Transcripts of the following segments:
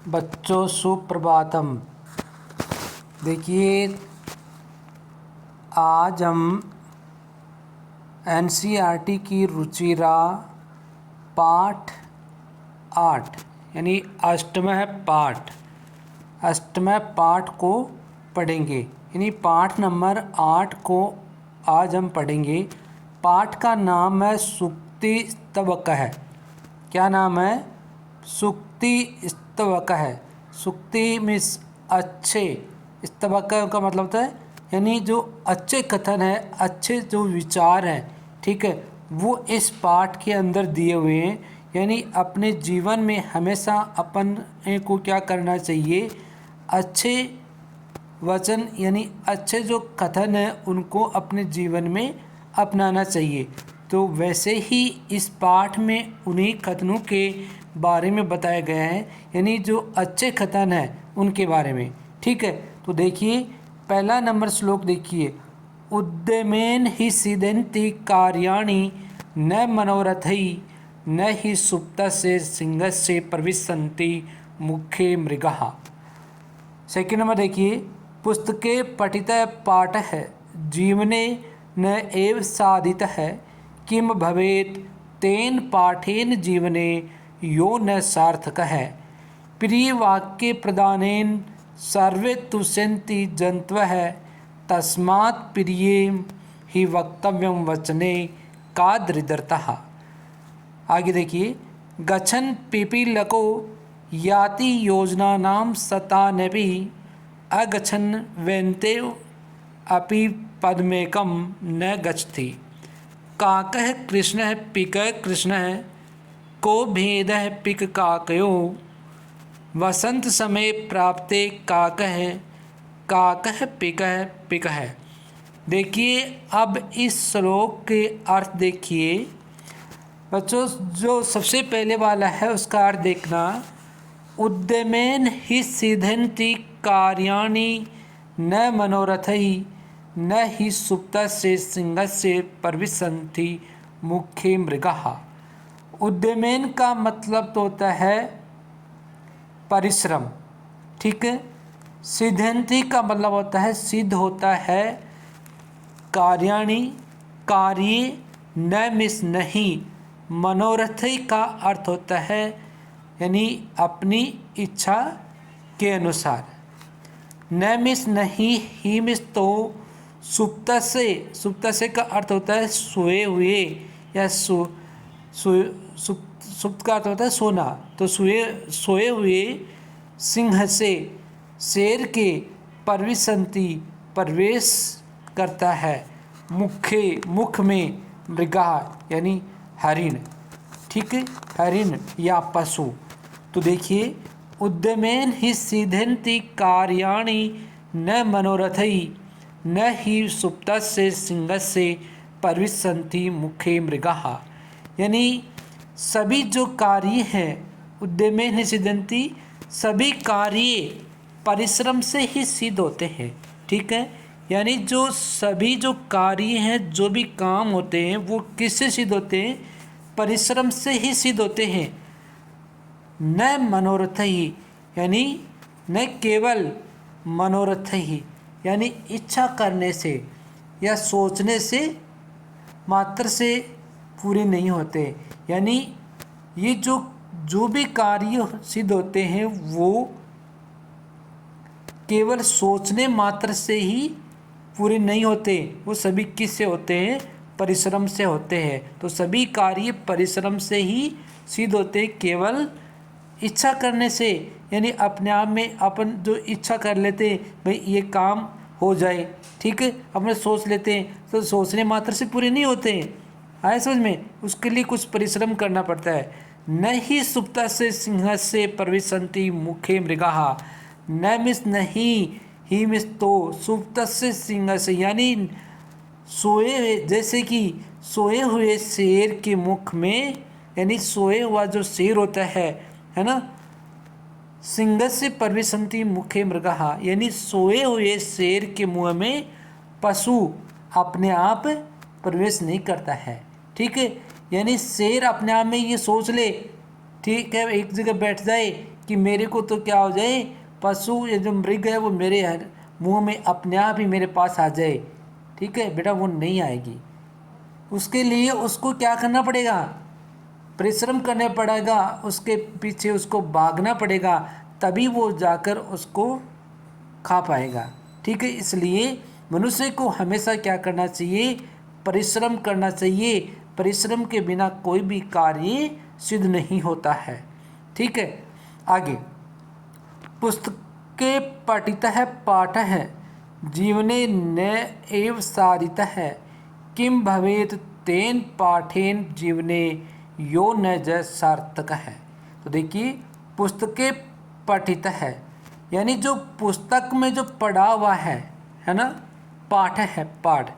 बच्चों सुप्रभातम। देखिए, आज हम एनसीईआरटी की रुचिरा पाठ 8 यानी अष्टम पाठ को पढ़ेंगे। यानी पाठ नंबर 8 को आज हम पढ़ेंगे। पाठ का नाम है सूक्ति स्तवक है। क्या नाम है? सूक्ति स्तवक है। सूक्ति मीन्स अच्छे, स्तवक का मतलब होता है यानी जो अच्छे कथन है, अच्छे जो विचार हैं, ठीक है, वो इस पाठ के अंदर दिए हुए हैं। यानी अपने जीवन में हमेशा अपन को क्या करना चाहिए? अच्छे वचन यानी अच्छे जो कथन हैं उनको अपने जीवन में अपनाना चाहिए। तो वैसे ही इस पाठ में उन्हीं कथनों के बारे में बताया गया है, यानी जो अच्छे कथन हैं उनके बारे में। ठीक है, तो देखिए पहला नंबर श्लोक देखिए। उद्यमेन हि सिद्ध्यन्ति कार्याणि न मनोरथै न हि सुप्तस्य सिंहस्य प्रविशन्ति मुखे मृगः। सेकेंड नंबर देखिए। पुस्तके पठितः पाठः जीवने न एव साधितः किम भवेत् तेन पाठेन जीवने यो न सार्थकः। प्रिय वाक्य प्रदानेन सर्वे तुष्यन्ति जन्तवः तस्मात् प्रिय ही वक्तव्यं वचने का दृढ़ता। आगे देखिए। गच्छन् पिपीलको याति योजनानां सतानपि अगच्छन् वेन्तेव अपि पदमेकं न गच्छति। काकः कृष्णः पिकः कृष्णः को भेदः पिक काकयोः वसंत समय प्राप्ते काकः पिकः पिकः। देखिए अब इस श्लोक के अर्थ देखिए बच्चों। जो सबसे पहले वाला है उसका अर्थ देखना। उद्यमेन हि सिद्ध्यन्ति कार्याणि न मनोरथै न हि सुप्तस्य सिंहस्य प्रविशन्ति मुखे मृगः। उद्यमेन का मतलब तो होता है परिश्रम, ठीक है। सिद्ध्यन्ति का मतलब होता है सिद्ध होता है। कार्याणि कार्य, न मिस नहीं। मनोरथै का अर्थ होता है यानी अपनी इच्छा के अनुसार। न मिस नहीं, ही मिस तो। सुप्त से का अर्थ होता है सोए हुए या सुप्त का अर्थ होता है सोना। तो सोए हुए सिंह से, शेर के प्रविशन्ति प्रवेश करता है, मुख में मृगा यानी हरिण, ठीक है, हरिण या पशु। तो देखिए उद्यमेन हि सिद्ध्यन्ति कार्याणि न मनोरथै न हि सुप्तस्य सिंहस्य प्रविशन्ति मुखे मृगः। यानी सभी जो कार्य हैं, उद्यमेन हि सिद्ध्यन्ति, सभी कार्य परिश्रम से ही सिद्ध होते हैं, ठीक है। यानी जो सभी जो कार्य हैं, जो भी काम होते हैं वो किससे सिद्ध होते हैं? परिश्रम से ही सिद्ध होते हैं। न मनोरथ ही यानी न केवल मनोरथ ही यानी इच्छा करने से या सोचने से मात्र से पूरे नहीं होते। यानी ये जो भी कार्य सिद्ध होते हैं वो केवल सोचने मात्र से ही पूरे नहीं होते। वो सभी किससे होते हैं? परिश्रम से होते हैं। तो सभी कार्य परिश्रम से ही सिद्ध होते हैं, केवल इच्छा करने से। यानी अपने आप में अपन जो इच्छा कर लेते हैं भाई ये काम हो जाए, ठीक है, अपने सोच लेते हैं, तो सोचने मात्र से पूरे नहीं होते हैं। आए समझ में? उसके लिए कुछ परिश्रम करना पड़ता है। न ही सुप्ता से सिंह से प्रविशन्ति मुखे मृगः। न मिस नहीं, ही मिस तो, सुप्त से सिंह से यानी सोए, जैसे कि सोए हुए शेर के मुख में, यानी सोए हुआ जो शेर होता है ना, सिंहस्य प्रविशन्ति मुखे मृगः, यानी सोए हुए शेर के मुंह में पशु अपने आप प्रवेश नहीं करता है, ठीक है। यानी शेर अपने आप में ये सोच ले, ठीक है, एक जगह बैठ जाए कि मेरे को तो क्या हो जाए, पशु या जो मृग है वो मेरे मुंह में अपने आप ही मेरे पास आ जाए, ठीक है बेटा, वो नहीं आएगी। उसके लिए उसको क्या करना पड़ेगा, परिश्रम करने पड़ेगा, उसके पीछे उसको भागना पड़ेगा, तभी वो जाकर उसको खा पाएगा, ठीक है। इसलिए मनुष्य को हमेशा क्या करना चाहिए, परिश्रम करना चाहिए। परिश्रम के बिना कोई भी कार्य सिद्ध नहीं होता है, ठीक है। आगे, पुस्तके पठितः पाठः जीवने न एव सारितः किम भवेत तेन पाठेन जीवने यो न ज सार्थक है। तो देखिए, पुस्तके पठितः है यानी जो पुस्तक में जो पढ़ा हुआ है ना, पाठ है, पाठ,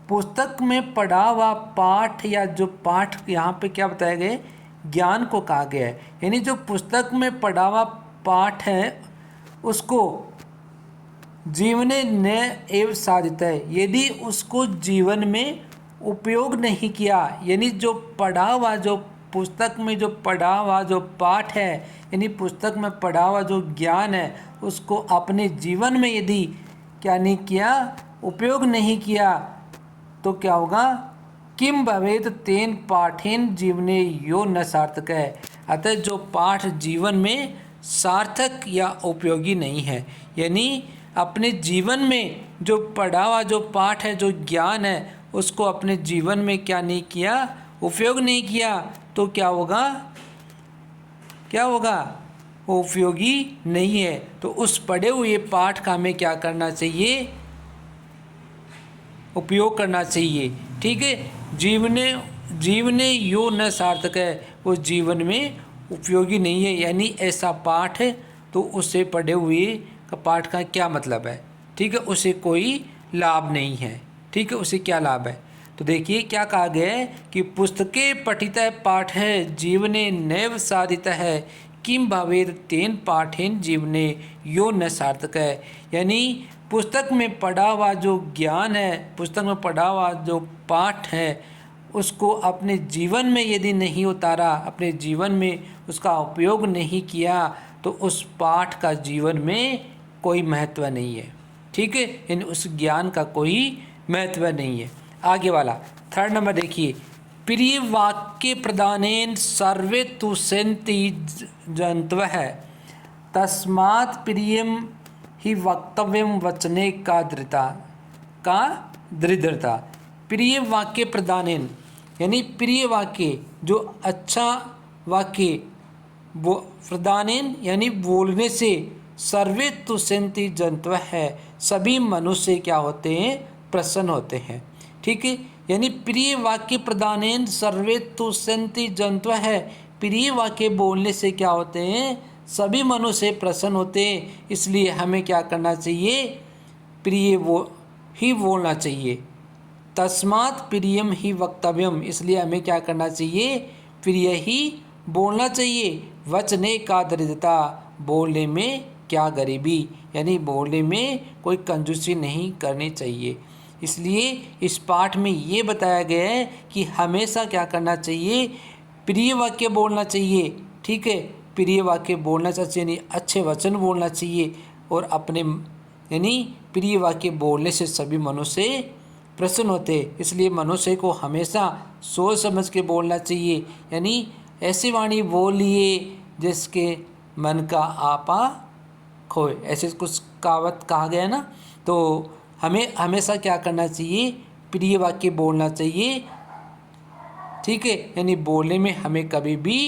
पुस्तक में पढ़ा हुआ पाठ या जो पाठ यहाँ पे क्या बताया गया, ज्ञान को कहा गया है। यानी जो पुस्तक में पढ़ा हुआ पाठ है उसको जीवने न एव साधित है, यदि उसको जीवन में उपयोग नहीं किया, यानी जो पढ़ा हुआ, जो पुस्तक में जो पढ़ा हुआ जो पाठ है, यानी पुस्तक में पढ़ा हुआ जो ज्ञान है, उसको अपने जीवन में यदि क्या नहीं किया, उपयोग नहीं किया, तो क्या होगा, किम भवेत तेन पाठेन जीवने यो न सार्थक है। अतः जो पाठ जीवन में सार्थक या उपयोगी नहीं है, यानी अपने जीवन में जो पढ़ा हुआ जो पाठ है, जो ज्ञान है, उसको अपने जीवन में क्या नहीं किया, उपयोग नहीं किया, तो क्या होगा, क्या होगा, वो उपयोगी नहीं है। तो उस पढ़े हुए पाठ का हमें क्या करना चाहिए, उपयोग करना चाहिए, ठीक है। जीवने यो न सार्थक है, वो जीवन में उपयोगी नहीं है, यानी ऐसा पाठ है तो उससे पढ़े हुए का पाठ का क्या मतलब है, ठीक है, उसे कोई लाभ नहीं है, ठीक है, उसे क्या लाभ है। तो देखिए क्या कहा गया है कि पुस्तके पठित पाठ है जीवने नैव साधित है किम भावेद तेन पाठेन जीवने यो न सार्थक है। यानी पुस्तक में पढ़ा हुआ जो ज्ञान है, पुस्तक में पढ़ा हुआ जो पाठ है, उसको अपने जीवन में यदि नहीं उतारा, अपने जीवन में उसका उपयोग नहीं किया, तो उस पाठ का जीवन में कोई महत्व नहीं है, ठीक है, इन उस ज्ञान का कोई महत्व नहीं है। आगे वाला 3rd नंबर देखिए, प्रिय वाक्य प्रदानेन सर्वे तुष्यन्ति जन्तवः तस्मात् प्रियम ही वक्तव्यम वचने का दृढ़ता। प्रिय वाक्य प्रदानेन यानी प्रिय वाक्य, जो अच्छा वाक्य वो प्रदानेन यानी बोलने से, सर्वे तुष्यन्ति जन्तवः है, सभी मनुष्य क्या होते हैं, प्रसन्न होते हैं, ठीक है। यानी प्रिय वाक्य प्रदानेन सर्वे तुष्यन्ति जन्तवः है, प्रिय वाक्य बोलने से क्या होते हैं, सभी मनुष्य प्रसन्न होते हैं। इसलिए हमें क्या करना चाहिए, प्रिय वो ही बोलना चाहिए। तस्मात् प्रियम ही वक्तव्यम, इसलिए हमें क्या करना चाहिए, प्रिय ही बोलना चाहिए। वचने का दरिद्रता, बोलने में क्या गरीबी, यानी बोलने में कोई कंजूसी नहीं करनी चाहिए। इसलिए इस पाठ में ये बताया गया है कि हमेशा क्या करना चाहिए, प्रिय वाक्य बोलना चाहिए, ठीक है, प्रिय वाक्य बोलना चाहिए, यानी अच्छे वचन बोलना चाहिए, और अपने यानी प्रिय वाक्य बोलने से सभी मनुष्य प्रसन्न होते। इसलिए मनुष्य को हमेशा सोच समझ के बोलना चाहिए, यानी ऐसी वाणी बोलिए जिसके मन का आपा खोए, ऐसे कुछ कहावत कहा गया है ना। तो हमें हमेशा क्या करना चाहिए, प्रिय वाक्य बोलना चाहिए, ठीक है, यानी बोलने में हमें कभी भी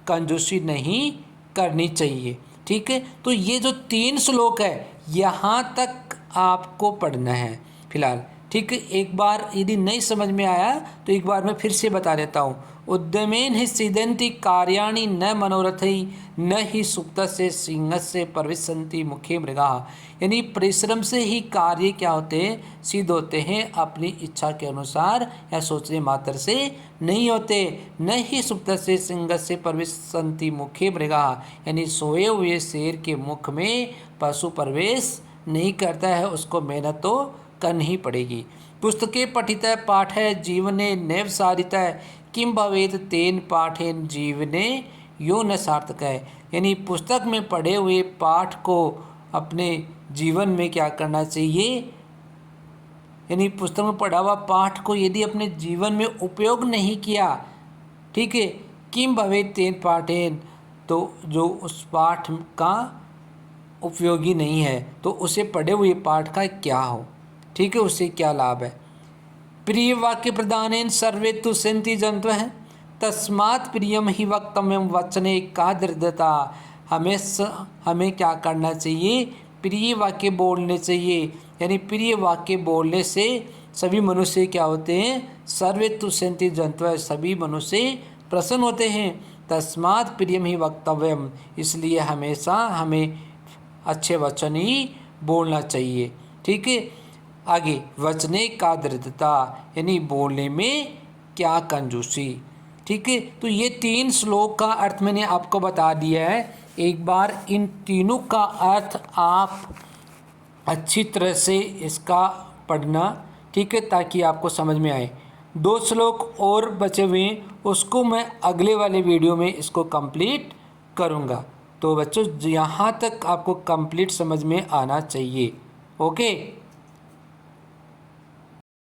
कंजूसी नहीं करनी चाहिए, ठीक है। तो ये जो 3 श्लोक है यहाँ तक आपको पढ़ना है फिलहाल, ठीक है। एक बार यदि नहीं समझ में आया तो एक बार मैं फिर से बता देता हूँ। उद्यमेन ही सिद्धन्ति कार्याणि न मनोरथई न ही सुप्त से सिंह से प्रविशन्ति मुखे मृगा, यानी परिश्रम से ही कार्य क्या होते हैं, सिद्ध होते हैं, अपनी इच्छा के अनुसार या सोचने मात्र से नहीं होते। न ही सुप्त से सिंह से प्रविशन्ति मुखे मृगा, यानी सोए हुए शेर के मुख में पशु प्रवेश नहीं करता है, उसको मेहनत तो करनी ही पड़ेगी। पुस्तके पठित पाठ है जीवने नैव सारित किम भवेत तेन पाठेन जीवने यो न सार्थक है। यानी पुस्तक में पढ़े हुए पाठ को अपने जीवन में क्या करना चाहिए, यानी पुस्तक में पढ़ा हुआ पाठ को यदि अपने जीवन में उपयोग नहीं किया, ठीक है, किम भवेत् तेन पाठेन, तो जो उस पाठ का उपयोगी नहीं है तो उसे पढ़े हुए पाठ का क्या हो, ठीक है, उससे क्या लाभ है। प्रिय वाक्य प्रदानेन सर्वे तु सन्ति जन्तवः तस्मात् प्रियम ही वक्तव्यम वचने का दृढ़ता। हमें क्या करना चाहिए, प्रिय वाक्य बोलने चाहिए, यानी प्रिय वाक्य बोलने से सभी मनुष्य क्या होते हैं, सर्वे तु सन्ति जन्तवः, सभी मनुष्य प्रसन्न होते हैं। तस्मात् प्रियम ही वक्तव्यम, इसलिए हमेशा हमें अच्छे वचन ही बोलना चाहिए, ठीक है। आगे वचने का दृढ़ता, यानी बोलने में क्या कंजूसी, ठीक है। तो ये 3 श्लोक का अर्थ मैंने आपको बता दिया है। एक बार इन तीनों का अर्थ आप अच्छी तरह से इसका पढ़ना, ठीक है, ताकि आपको समझ में आए। 2 श्लोक और बचे हुए हैं, उसको मैं अगले वाले वीडियो में इसको कंप्लीट करूँगा। तो बच्चों यहाँ तक आपको कंप्लीट समझ में आना चाहिए। ओके।